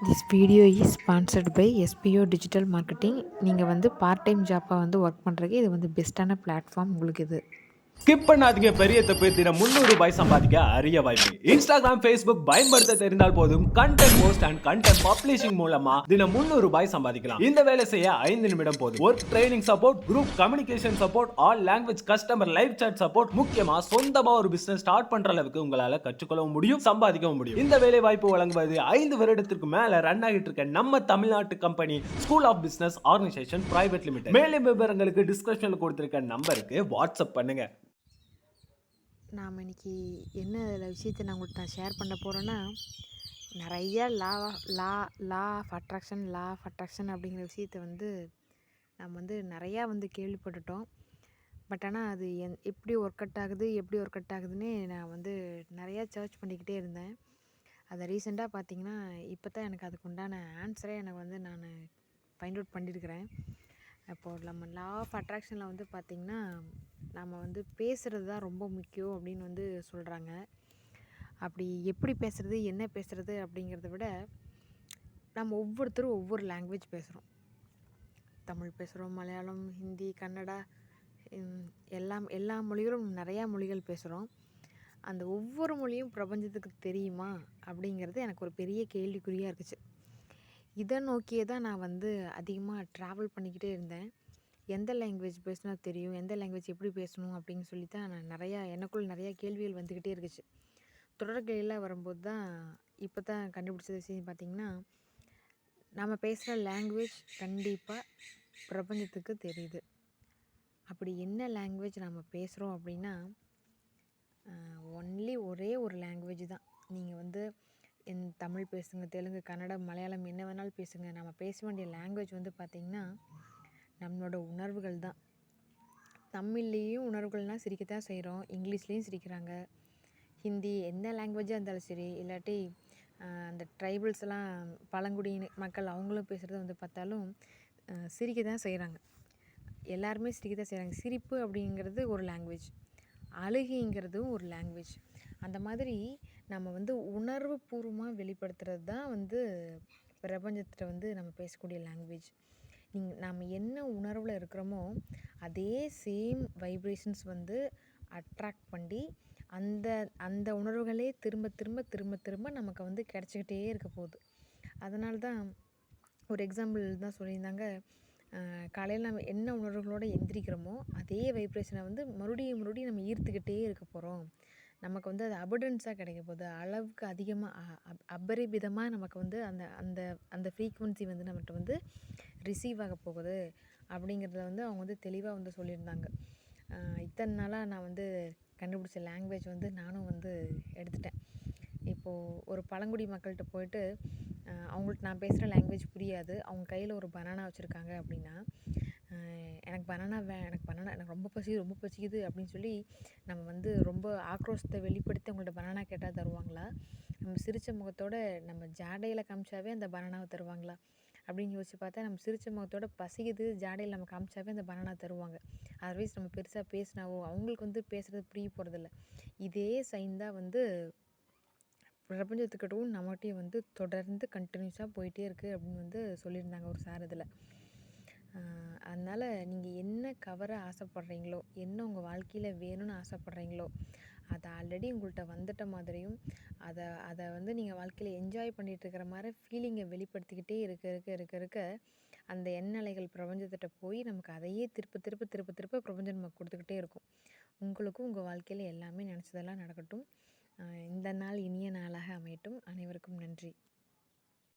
This video is sponsored by SPO Digital Marketing. நீங்கள் வந்து part time ஜாப்பாக வந்து work பண்ணுறதுக்கு இது வந்து பெஸ்ட்டான பிளாட்ஃபார்ம் உங்களுக்கு இது. ஸ்கிப் பண்ணாதீங்க. பெரிய தப்பு. தினம் ₹300 சம்பாதிக்க அரிய வாய்ப்பு. இன்ஸ்டாகிராம், Facebook பயன்படுத்த தெரிந்தால் போதும். Content post and content publishing மூலமா தினம் ₹300 சம்பாதிக்கலாம். இந்த வேலை செய்ய 5 நிமிடம் போதும். Work training support, group communication support, all language customer live chat support, முக்கியமா சொந்தமா ஒரு பிசினஸ் ஸ்டார்ட் பண்ற அளவுக்கு உங்களால கற்றுக்கொள்ளவும் முடியும், சம்பாதிக்கவும் முடியும். இந்த வேலை வாய்ப்பு வழங்குவது 5 வருடத்திற்கு மேல ரன் ஆகிட்டு இருக்க நம்ம தமிழ்நாட்டு company school of business organisation private limited. மேலும் விவரங்களுக்கு டிஸ்கிரிப்ஷன்ல கொடுத்திருக்க நம்பருக்கு வாட்ஸ்அப் பண்ணுங்க. நாம் இன்னைக்கு என்ன விஷயத்தை நான் உங்கள்கிட்ட ஷேர் பண்ண போகிறேன்னா, நிறைய லா ஆஃப் அட்ராக்ஷன் அப்படிங்கிற விஷயத்தை வந்து நம்ம வந்து நிறையா வந்து கேள்விப்பட்டுட்டோம். பட் ஆனால் அது எப்படி ஒர்க் அவுட் ஆகுதுன்னு நான் வந்து நிறையா சர்ச் பண்ணிக்கிட்டே இருந்தேன். அதை ரீசெண்டாக பார்த்தீங்கன்னா இப்போ தான் எனக்கு அதுக்கு உண்டான ஆன்சரே எனக்கு வந்து நான் ஃபைண்ட் அவுட் பண்ணியிருக்கிறேன். அப்போது நம்ம லா ஆஃப் அட்ராக்ஷனில் வந்து பார்த்திங்கன்னா, நம்ம வந்து பேசுகிறது தான் ரொம்ப முக்கியம் அப்படின்னு வந்து சொல்கிறாங்க. அப்படி எப்படி பேசுகிறது, என்ன பேசுகிறது அப்படிங்கிறத விட, நம்ம ஒவ்வொருத்தரும் ஒவ்வொரு லாங்குவேஜ் பேசுகிறோம். தமிழ் பேசுகிறோம், மலையாளம், ஹிந்தி, கன்னடா, எல்லா மொழிகளும் நிறையா மொழிகள் பேசுகிறோம். அந்த ஒவ்வொரு மொழியும் பிரபஞ்சத்துக்கு தெரியுமா அப்படிங்கிறது எனக்கு ஒரு பெரிய கேள்விக்குறியாக இருந்துச்சு. இதை நோக்கியே தான் நான் வந்து அதிகமாக ட்ராவல் பண்ணிக்கிட்டே இருந்தேன். எந்த லாங்குவேஜ் பேசினா தெரியும், எந்த லாங்குவேஜ் எப்படி பேசணும் அப்படின்னு சொல்லி தான் நான் எனக்குள் நிறையா கேள்விகள் வந்துக்கிட்டே இருந்துச்சு. தொடர்கையில் வரும்போது தான் இப்போ தான் கண்டுபிடிச்ச விஷயம் பார்த்திங்கன்னா, நம்ம பேசுகிற லாங்குவேஜ் கண்டிப்பாக பிரபஞ்சத்துக்கு தெரியுது. அப்படி என்ன லாங்குவேஜ் நம்ம பேசுகிறோம் அப்படின்னா, ஒரே ஒரு லாங்குவேஜ் தான். நீங்கள் வந்து தமிழ் பேசுங்க, தெலுங்கு, கன்னடம், மலையாளம் என்ன வேணாலும் பேசுங்க. நம்ம பேச வேண்டிய லாங்குவேஜ் வந்து பார்த்திங்கன்னா நம்மளோட உணர்வுகள் தான். தமிழ்லேயும் உணர்வுகள்னால் சிரிக்கத்தான் செய்கிறோம், இங்கிலீஷ்லேயும் சிரிக்கிறாங்க, ஹிந்தி எந்த லாங்குவேஜாக இருந்தாலும் சரி, இல்லாட்டி அந்த ட்ரைபல்ஸ் எல்லாம் பழங்குடியின மக்கள் அவங்களும் பேசுகிறத வந்து பார்த்தாலும் சிரிக்க தான் செய்கிறாங்க. எல்லாருமே சிரிக்க தான் செய்கிறாங்க. சிரிப்பு அப்படிங்கிறது ஒரு லாங்குவேஜ், அழுகைங்கிறதும் ஒரு லாங்குவேஜ். அந்த மாதிரி நம்ம வந்து உணர்வு பூர்வமாக வெளிப்படுத்துறது தான் வந்து பிரபஞ்சத்திட்ட வந்து நம்ம பேசக்கூடிய லாங்குவேஜ். நாம் என்ன உணர்வில் இருக்கிறோமோ அதே சேம் வைப்ரேஷன்ஸ் வந்து அட்ராக்ட் பண்ணி அந்த அந்த உணர்வுகளே திரும்ப திரும்ப திரும்ப திரும்ப நமக்கு வந்து கிடச்சிக்கிட்டே இருக்க போகுது. அதனால தான் ஒரு எக்ஸாம்பிள் தான் சொல்லியிருந்தாங்க, காலையில் நம்ம என்ன உணர்வுகளோடு எந்திரிக்கிறோமோ அதே வைப்ரேஷனை வந்து மறுபடியும் நம்ம ஈர்த்துக்கிட்டே இருக்க போகிறோம். நமக்கு வந்து அது அபடன்ஸாக கிடைக்க போகுது. அளவுக்கு அதிகமாக அபரிமிதமாக நமக்கு வந்து அந்த அந்த அந்த ஃப்ரீக்குவன்சி வந்து நம்மகிட்ட வந்து ரிசீவ் ஆக போகுது அப்படிங்கிறத வந்து அவங்க வந்து தெளிவாக வந்து சொல்லியிருந்தாங்க. இத்தனை நாளாக நான் வந்து கண்டுபிடிச்ச லாங்குவேஜ் வந்து நானும் வந்து எடுத்துட்டேன். இப்போது ஒரு பழங்குடி மக்கள்கிட்ட போயிட்டு அவங்கள்ட்ட நான் பேசுகிற லாங்குவேஜ் புரியாது, அவங்க கையில் ஒரு பனானா வச்சுருக்காங்க அப்படின்னா, எனக்கு எனக்கு ரொம்ப பசிக்குது அப்படின்னு சொல்லி நம்ம வந்து ரொம்ப ஆக்ரோஷத்தை வெளிப்படுத்தி அவங்கள்ட்ட பனானா கேட்டால் தருவாங்களா? நம்ம சிரித்த முகத்தோடு நம்ம ஜாடையில் காமிச்சாவே அந்த பனானாவை தருவாங்களா அப்படின்னு யோசிச்சு பார்த்தா, நம்ம சிரித்த முகத்தோட பசிக்குது ஜாடையில் நம்ம காமிச்சாவே அந்த பனானா தருவாங்க. அதர்வைஸ் நம்ம பெருசாக பேசினாவோ அவங்களுக்கு வந்து பேசுகிறது புரிய போகிறதில்ல. இதே சைன் தான் வந்து பிரபஞ்சத்துக்கிட்டவும் நம்மகிட்டையும் வந்து தொடர்ந்து கண்டினியூஸாக போயிட்டே இருக்குது அப்படின்னு வந்து சொல்லியிருந்தாங்க ஒரு சார் இதில். அதனால் நீங்கள் என்ன கவர ஆசைப்பட்றீங்களோ, என்ன உங்கள் வாழ்க்கையில் வேணும்னு ஆசைப்பட்றீங்களோ, அதை ஆல்ரெடி உங்கள்கிட்ட வந்துட்ட மாதிரியும் அதை வந்து நீங்கள் வாழ்க்கையில் என்ஜாய் பண்ணிகிட்டு இருக்கிற மாதிரி ஃபீலிங்கை வெளிப்படுத்திக்கிட்டே இருக்க அந்த எண்ணலைகள் பிரபஞ்சத்திட்ட போய் நமக்கு அதையே திருப்ப பிரபஞ்சம் நமக்கு கொடுத்துக்கிட்டே இருக்கும். உங்களுக்கும் உங்கள் வாழ்க்கையில் எல்லாமே நினச்சதெல்லாம் நடக்கட்டும். இந்த நாள் இனிய நாளாக அமையட்டும். அனைவருக்கும் நன்றி.